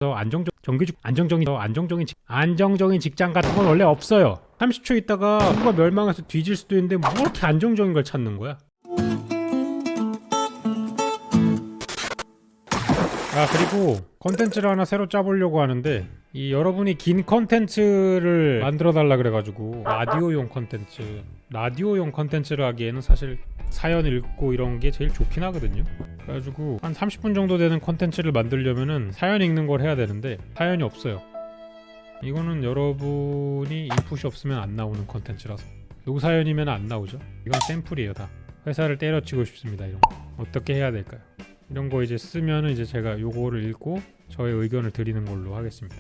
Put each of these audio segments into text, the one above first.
안정적인 직장 같은 건 원래 없어요. 30초 있다가 누가 멸망해서 뒤질 수도 있는데 뭐 이렇게 안정적인 걸 찾는 거야? 그리고 컨텐츠를 하나 새로 짜보려고 하는데 여러분이 긴 컨텐츠를 만들어 달라 그래가지고 라디오용 컨텐츠를 하기에는 사실 사연 읽고 이런 게 제일 좋긴 하거든요. 그래가지고 한 30분 정도 되는 컨텐츠를 만들려면은 사연 읽는 걸 해야 되는데 사연이 없어요. 이거는 여러분이 인풋이 없으면 안 나오는 컨텐츠라서 노사연이면 안 나오죠. 이건 샘플이에요. 다 회사를 때려치고 싶습니다. 이런 거 어떻게 해야 될까요? 이런 거 이제 쓰면은 이제 제가 요거를 읽고 저의 의견을 드리는 걸로 하겠습니다.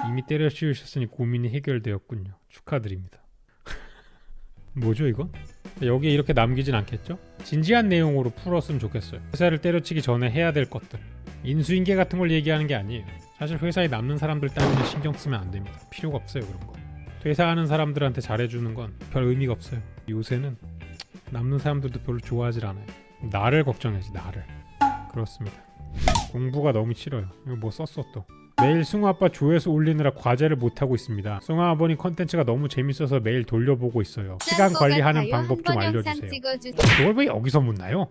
이미 때려치우셨으니 고민이 해결되었군요. 축하드립니다. 뭐죠 이건? 여기에 이렇게 남기진 않겠죠? 진지한 내용으로 풀었으면 좋겠어요. 회사를 때려치기 전에 해야 될 것들, 인수인계 같은 걸 얘기하는 게 아니에요. 사실 회사에 남는 사람들 따위는 신경 쓰면 안 됩니다. 필요가 없어요. 그런 거 퇴사하는 사람들한테 잘해주는 건 별 의미가 없어요. 요새는 남는 사람들도 별로 좋아하질 않아요. 나를 걱정해야지. 나를. 그렇습니다. 공부가 너무 싫어요. 이거 뭐 썼어 또. 매일 승우아빠 조회수 올리느라 과제를 못하고 있습니다. 승우아버님 컨텐츠가 너무 재밌어서 매일 돌려보고 있어요. 시간 관리하는 방법 좀 알려주세요. 그걸 왜 여기서 묻나요?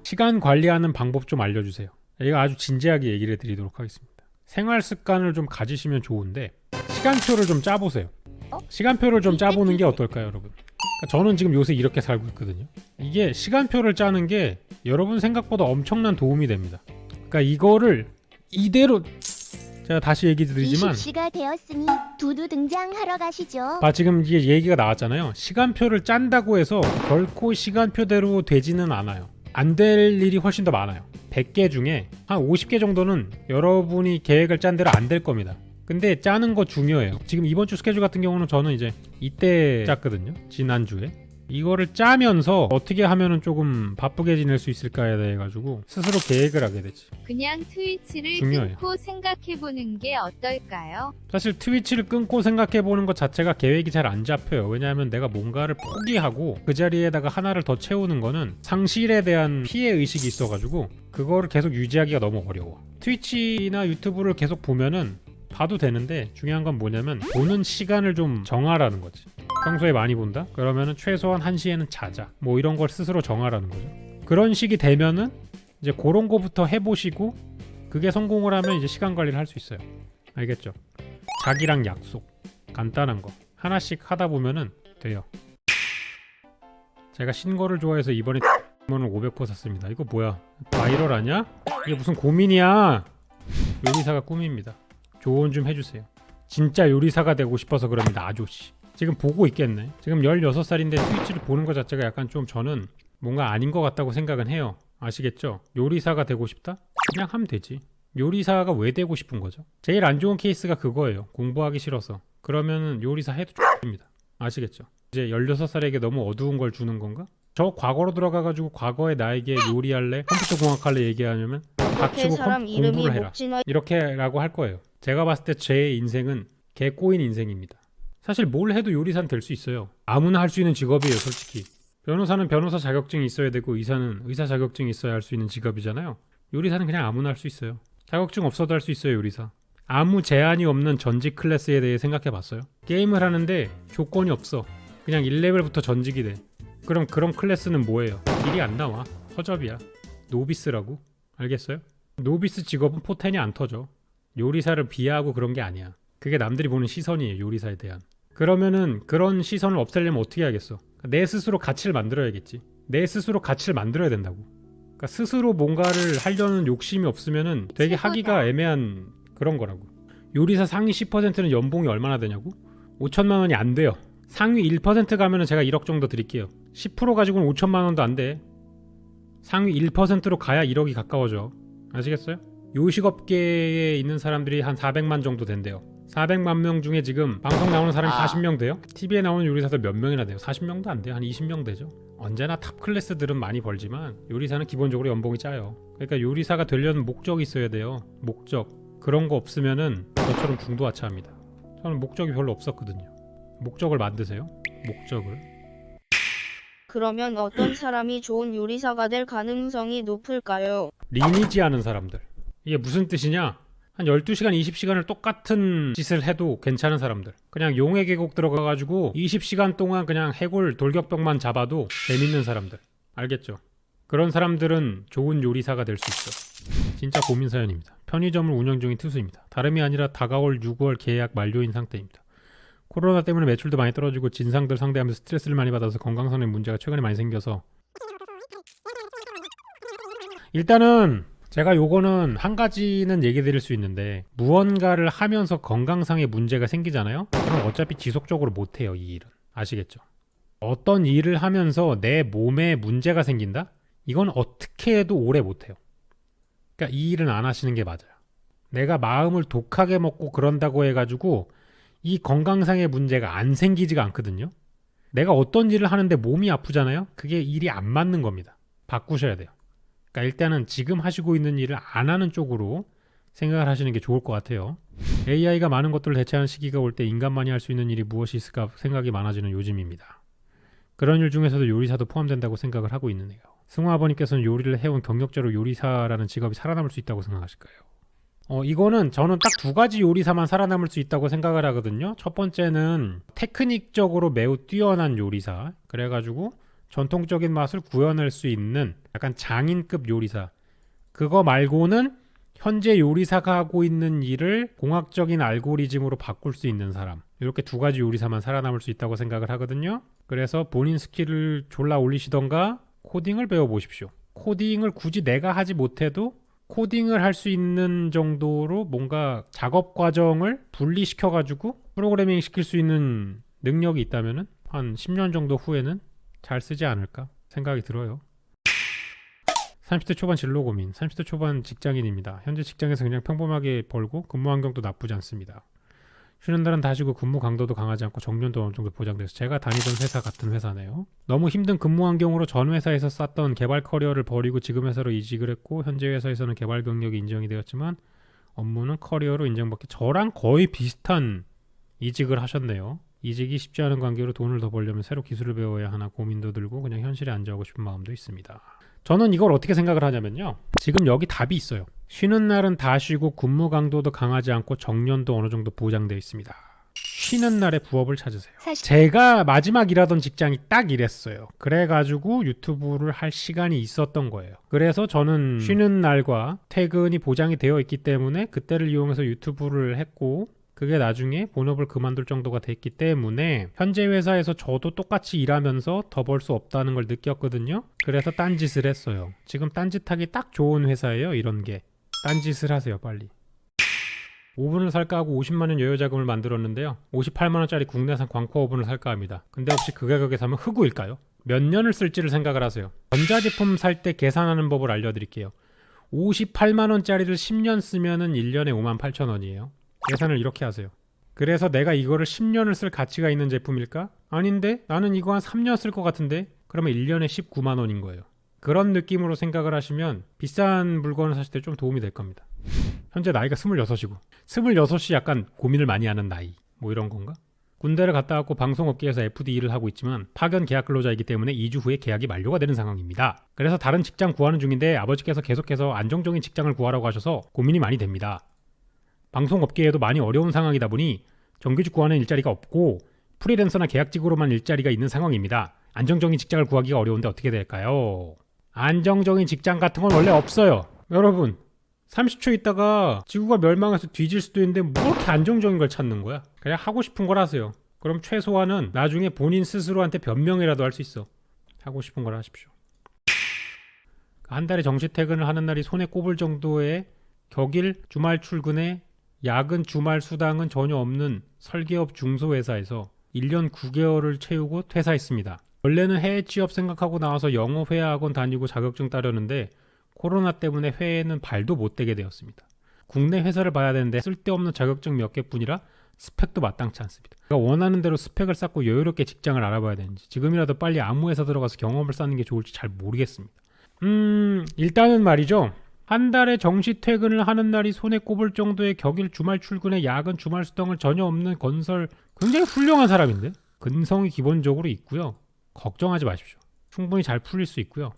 시간 관리하는 방법 좀 알려주세요. 이거 아주 진지하게 얘기를 드리도록 하겠습니다. 생활 습관을 좀 가지시면 좋은데 시간표를 좀 짜보세요. 시간표를 좀 짜보는 게 어떨까요, 여러분? 저는 지금 요새 이렇게 살고 있거든요. 이게 시간표를 짜는 게 여러분 생각보다 엄청난 도움이 됩니다. 그러니까 이거를 이대로 제가 다시 얘기 드리지만 20시가 되었으니 두두 등장하러 가시죠. 지금 이게 얘기가 나왔잖아요. 시간표를 짠다고 해서 결코 시간표대로 되지는 않아요. 안 될 일이 훨씬 더 많아요. 100개 중에 한 50개 정도는 여러분이 계획을 짠 대로 안 될 겁니다. 근데 짜는 거 중요해요. 지금 이번 주 스케줄 같은 경우는 저는 이제 이때 짰거든요. 지난주에. 이거를 짜면서 어떻게 하면은 조금 바쁘게 지낼 수 있을까에 대해 가지고 스스로 계획을 하게 되지. 그냥 트위치를 중요해요. 끊고 생각해보는 게 어떨까요? 사실 트위치를 끊고 생각해보는 것 자체가 계획이 잘 안 잡혀요. 왜냐하면 내가 뭔가를 포기하고 그 자리에다가 하나를 더 채우는 거는 상실에 대한 피해의식이 있어가지고 그거를 계속 유지하기가 너무 어려워. 트위치나 유튜브를 계속 보면은 봐도 되는데 중요한 건 뭐냐면 보는 시간을 좀 정하라는 거지. 평소에 많이 본다? 그러면은 최소한 1시에는 자자. 뭐 이런 걸 스스로 정하라는 거죠. 그런 식이 되면은 이제 그런 거부터 해보시고 그게 성공을 하면 이제 시간 관리를 할 수 있어요. 알겠죠? 자기랑 약속. 간단한 거. 하나씩 하다 보면은 돼요. 제가 신거를 좋아해서 이번에 500% 샀습니다. 이거 뭐야? 바이럴 아냐? 이게 무슨 고민이야? 요리사가 꿈입니다. 조언 좀 해주세요. 진짜 요리사가 되고 싶어서 그럽니다. 아저씨. 지금 보고 있겠네. 지금 16살인데 트위치를 보는 것 자체가 약간 좀 저는 뭔가 아닌 것 같다고 생각은 해요. 아시겠죠? 요리사가 되고 싶다? 그냥 하면 되지. 요리사가 왜 되고 싶은 거죠? 제일 안 좋은 케이스가 그거예요. 공부하기 싫어서. 그러면 요리사 해도 X입니다. 아시겠죠? 이제 16살에게 너무 어두운 걸 주는 건가? 저 과거로 들어가가지고 과거의 나에게 요리할래? 컴퓨터공학 할래 얘기하냐면 닥치고 공부를 해라. 이렇게라고 할 거예요. 제가 봤을 때 제 인생은 개 꼬인 인생입니다. 사실 뭘 해도 요리사는 될 수 있어요. 아무나 할 수 있는 직업이에요, 솔직히. 변호사는 변호사 자격증이 있어야 되고 의사는 의사 자격증이 있어야 할 수 있는 직업이잖아요. 요리사는 그냥 아무나 할 수 있어요. 자격증 없어도 할 수 있어요, 요리사. 아무 제한이 없는 전직 클래스에 대해 생각해봤어요? 게임을 하는데 조건이 없어. 그냥 1레벨부터 전직이 돼. 그럼 그런 클래스는 뭐예요? 딜이 안 나와. 허접이야. 노비스라고. 알겠어요? 노비스 직업은 포텐이 안 터져. 요리사를 비하하고 그런 게 아니야. 그게 남들이 보는 시선이에요, 요리사에 대한. 그러면은 그런 시선을 없애려면 어떻게 해야겠어? 내 스스로 가치를 만들어야겠지. 내 스스로 가치를 만들어야 된다고. 그러니까 스스로 뭔가를 하려는 욕심이 없으면은 되게 하기가 애매한 그런 거라고. 요리사 상위 10%는 연봉이 얼마나 되냐고? 5천만 원이 안 돼요. 상위 1% 가면은 제가 1억 정도 드릴게요. 10% 가지고는 5천만 원도 안 돼. 상위 1%로 가야 1억이 가까워져. 아시겠어요? 요식업계에 있는 사람들이 한 400만 정도 된대요. 400만 명 중에 지금 방송 나오는 사람이 40명 돼요? TV에 나오는 요리사들 몇 명이나 돼요? 40명도 안 돼요. 한 20명 되죠. 언제나 탑 클래스들은 많이 벌지만 요리사는 기본적으로 연봉이 짜요. 그러니까 요리사가 되려는 목적이 있어야 돼요. 목적. 그런 거 없으면은 저처럼 중도하차합니다. 저는 목적이 별로 없었거든요. 목적을 만드세요. 목적을. 그러면 어떤 사람이 좋은 요리사가 될 가능성이 높을까요? 리니지 하는 사람들. 이게 무슨 뜻이냐? 한 12시간, 20시간을 똑같은 짓을 해도 괜찮은 사람들. 그냥 용의 계곡 들어가가지고 20시간 동안 그냥 해골 돌격병만 잡아도 재밌는 사람들. 알겠죠? 그런 사람들은 좋은 요리사가 될 수 있어. 진짜 고민 사연입니다. 편의점을 운영 중인 투수입니다. 다름이 아니라 다가올 6월 계약 만료인 상태입니다. 코로나 때문에 매출도 많이 떨어지고 진상들 상대하면서 스트레스를 많이 받아서 건강상의 문제가 최근에 많이 생겨서 일단은 제가 요거는 한 가지는 얘기 드릴 수 있는데 무언가를 하면서 건강상의 문제가 생기잖아요? 그럼 어차피 지속적으로 못해요, 이 일은. 아시겠죠? 어떤 일을 하면서 내 몸에 문제가 생긴다? 이건 어떻게 해도 오래 못해요. 그러니까 이 일은 안 하시는 게 맞아요. 내가 마음을 독하게 먹고 그런다고 해가지고 이 건강상의 문제가 안 생기지가 않거든요. 내가 어떤 일을 하는데 몸이 아프잖아요? 그게 일이 안 맞는 겁니다. 바꾸셔야 돼요. 그러니까 일단은 지금 하시고 있는 일을 안 하는 쪽으로 생각을 하시는 게 좋을 것 같아요. AI가 많은 것들을 대체하는 시기가 올 때 인간만이 할 수 있는 일이 무엇이 있을까 생각이 많아지는 요즘입니다. 그런 일 중에서도 요리사도 포함된다고 생각을 하고 있는데요. 승우 아버님께서는 요리를 해온 경력자로 요리사라는 직업이 살아남을 수 있다고 생각하실까요? 이거는 저는 딱 두 가지 요리사만 살아남을 수 있다고 생각을 하거든요. 첫 번째는 테크닉적으로 매우 뛰어난 요리사. 그래가지고 전통적인 맛을 구현할 수 있는 약간 장인급 요리사. 그거 말고는 현재 요리사가 하고 있는 일을 공학적인 알고리즘으로 바꿀 수 있는 사람. 이렇게 두 가지 요리사만 살아남을 수 있다고 생각을 하거든요. 그래서 본인 스킬을 졸라 올리시던가 코딩을 배워보십시오. 코딩을 굳이 내가 하지 못해도 코딩을 할 수 있는 정도로 뭔가 작업 과정을 분리시켜가지고 프로그래밍 시킬 수 있는 능력이 있다면 한 10년 정도 후에는 잘 쓰지 않을까 생각이 들어요. 30대 초반 진로 고민. 30대 초반 직장인입니다. 현재 직장에서 그냥 평범하게 벌고 근무 환경도 나쁘지 않습니다. 쉬는 날은 다 쉬고 근무 강도도 강하지 않고 정년도 어느 정도 보장돼서 제가 다니던 회사 같은 회사네요. 너무 힘든 근무 환경으로 전 회사에서 쌓던 개발 커리어를 버리고 지금 회사로 이직을 했고 현재 회사에서는 개발 경력이 인정이 되었지만 업무는 커리어로 인정받기 저랑 거의 비슷한 이직을 하셨네요. 이직이 쉽지 않은 관계로 돈을 더 벌려면 새로 기술을 배워야 하나 고민도 들고 그냥 현실에 안주하고 싶은 마음도 있습니다. 저는 이걸 어떻게 생각을 하냐면요. 지금 여기 답이 있어요. 쉬는 날은 다 쉬고 근무 강도도 강하지 않고 정년도 어느 정도 보장되어 있습니다. 쉬는 날에 부업을 찾으세요. 제가 마지막 일하던 직장이 딱 이랬어요. 그래가지고 유튜브를 할 시간이 있었던 거예요. 그래서 저는 쉬는 날과 퇴근이 보장이 되어 있기 때문에 그때를 이용해서 유튜브를 했고 그게 나중에 본업을 그만둘 정도가 됐기 때문에 현재 회사에서 저도 똑같이 일하면서 더 벌 수 없다는 걸 느꼈거든요. 그래서 딴짓을 했어요. 지금 딴짓하기 딱 좋은 회사예요. 이런 게. 딴짓을 하세요. 빨리. 오븐을 살까 하고 50만 원 여유 자금을 만들었는데요. 58만 원짜리 국내산 광포 오븐을 살까 합니다. 근데 혹시 그 가격에 사면 흑우일까요? 몇 년을 쓸지를 생각을 하세요. 전자제품 살 때 계산하는 법을 알려드릴게요. 58만 원짜리를 10년 쓰면은 1년에 5만 8천 원이에요. 계산을 이렇게 하세요. 그래서 내가 이거를 10년을 쓸 가치가 있는 제품일까? 아닌데 나는 이거 한 3년 쓸 것 같은데? 그러면 1년에 19만 원인 거예요. 그런 느낌으로 생각을 하시면 비싼 물건을 사실 때 좀 도움이 될 겁니다. 현재 나이가 26이고 26이 약간 고민을 많이 하는 나이 뭐 이런 건가? 군대를 갔다 왔고 방송업계에서 FD 일을 하고 있지만 파견 계약 근로자이기 때문에 2주 후에 계약이 만료가 되는 상황입니다. 그래서 다른 직장 구하는 중인데 아버지께서 계속해서 안정적인 직장을 구하라고 하셔서 고민이 많이 됩니다. 방송업계에도 많이 어려운 상황이다 보니 정규직 구하는 일자리가 없고 프리랜서나 계약직으로만 일자리가 있는 상황입니다. 안정적인 직장을 구하기가 어려운데 어떻게 될까요? 안정적인 직장 같은 건 원래 없어요. 여러분 30초 있다가 지구가 멸망해서 뒤질 수도 있는데 뭐 이렇게 안정적인 걸 찾는 거야? 그냥 하고 싶은 걸 하세요. 그럼 최소한은 나중에 본인 스스로한테 변명이라도 할 수 있어. 하고 싶은 걸 하십시오. 한 달에 정시 퇴근을 하는 날이 손에 꼽을 정도의 격일 주말 출근에 야근 주말 수당은 전혀 없는 설계업 중소회사에서 1년 9개월을 채우고 퇴사했습니다. 원래는 해외 취업 생각하고 나와서 영어 회화 학원 다니고 자격증 따려는데 코로나 때문에 회의에는 발도 못 대게 되었습니다. 국내 회사를 봐야 되는데 쓸데없는 자격증 몇 개뿐이라 스펙도 마땅치 않습니다. 제가 원하는 대로 스펙을 쌓고 여유롭게 직장을 알아봐야 되는지 지금이라도 빨리 아무 회사 들어가서 경험을 쌓는 게 좋을지 잘 모르겠습니다. 일단은 말이죠. 한 달에 정시 퇴근을 하는 날이 손에 꼽을 정도의 격일 주말 출근에 야근 주말 수당을 전혀 없는 건설 굉장히 훌륭한 사람인데 근성이 기본적으로 있고요. 걱정하지 마십시오. 충분히 잘 풀릴 수 있고요.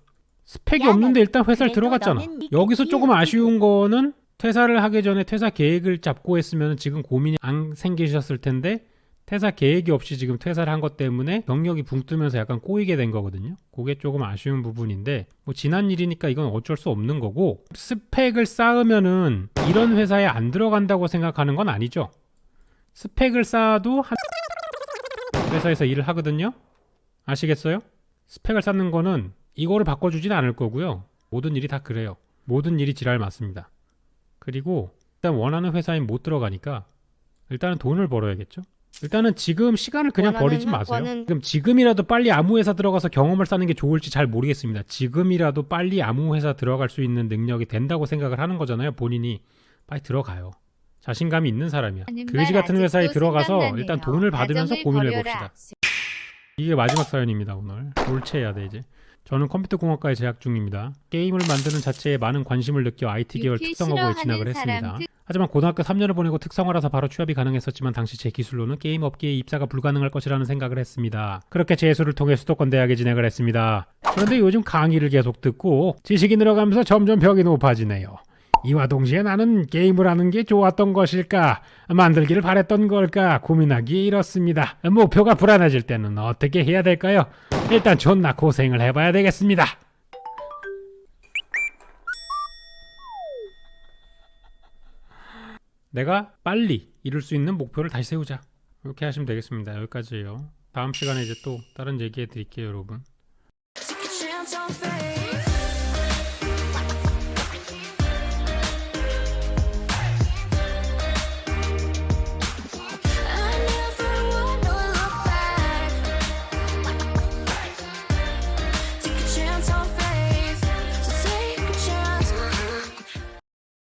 스펙이 없는데 일단 회사를 들어갔잖아. 여기서 조금 아쉬운 거는 퇴사를 하기 전에 퇴사 계획을 잡고 했으면 지금 고민이 안 생기셨을 텐데 퇴사 계획이 없이 지금 퇴사를 한 것 때문에 경력이 붕 뜨면서 약간 꼬이게 된 거거든요. 그게 조금 아쉬운 부분인데 뭐 지난 일이니까 이건 어쩔 수 없는 거고, 스펙을 쌓으면은 이런 회사에 안 들어간다고 생각하는 건 아니죠. 스펙을 쌓아도 한 회사에서 일을 하거든요. 아시겠어요? 스펙을 쌓는 거는 이거를 바꿔주진 않을 거고요. 모든 일이 다 그래요. 모든 일이 지랄 맞습니다. 그리고 일단 원하는 회사에 못 들어가니까 일단은 돈을 벌어야겠죠. 일단은 지금 시간을 그냥 버리지 마세요. 지금이라도 빨리 아무 회사 들어가서 경험을 쌓는 게 좋을지 잘 모르겠습니다. 지금이라도 빨리 아무 회사 들어갈 수 있는 능력이 된다고 생각을 하는 거잖아요. 본인이 빨리 들어가요. 자신감이 있는 사람이야. 그지 같은 회사에 들어가서 일단 돈을 받으면서 고민을 해봅시다. 이게 마지막 사연입니다. 오늘 롤체해야 돼 이제. 저는 컴퓨터공학과에 재학 중입니다. 게임을 만드는 자체에 많은 관심을 느껴 IT 계열 특성화고에 진학을 했습니다. 하지만 고등학교 3년을 보내고 특성화라서 바로 취업이 가능했었지만 당시 제 기술로는 게임 업계에 입사가 불가능할 것이라는 생각을 했습니다. 그렇게 재수를 통해 수도권 대학에 진학을 했습니다. 그런데 요즘 강의를 계속 듣고 지식이 늘어가면서 점점 벽이 높아지네요. 이와 동시에 나는 게임을 하는 게 좋았던 것일까, 만들기를 바랬던 걸까 고민하기에 이렇습니다. 목표가 불안해질 때는 어떻게 해야 될까요? 일단 존나 고생을 해봐야 되겠습니다. 내가 빨리 이룰 수 있는 목표를 다시 세우자. 이렇게 하시면 되겠습니다. 여기까지예요. 다음 시간에 이제 또 다른 얘기해 드릴게요, 여러분. Take a chance on faith.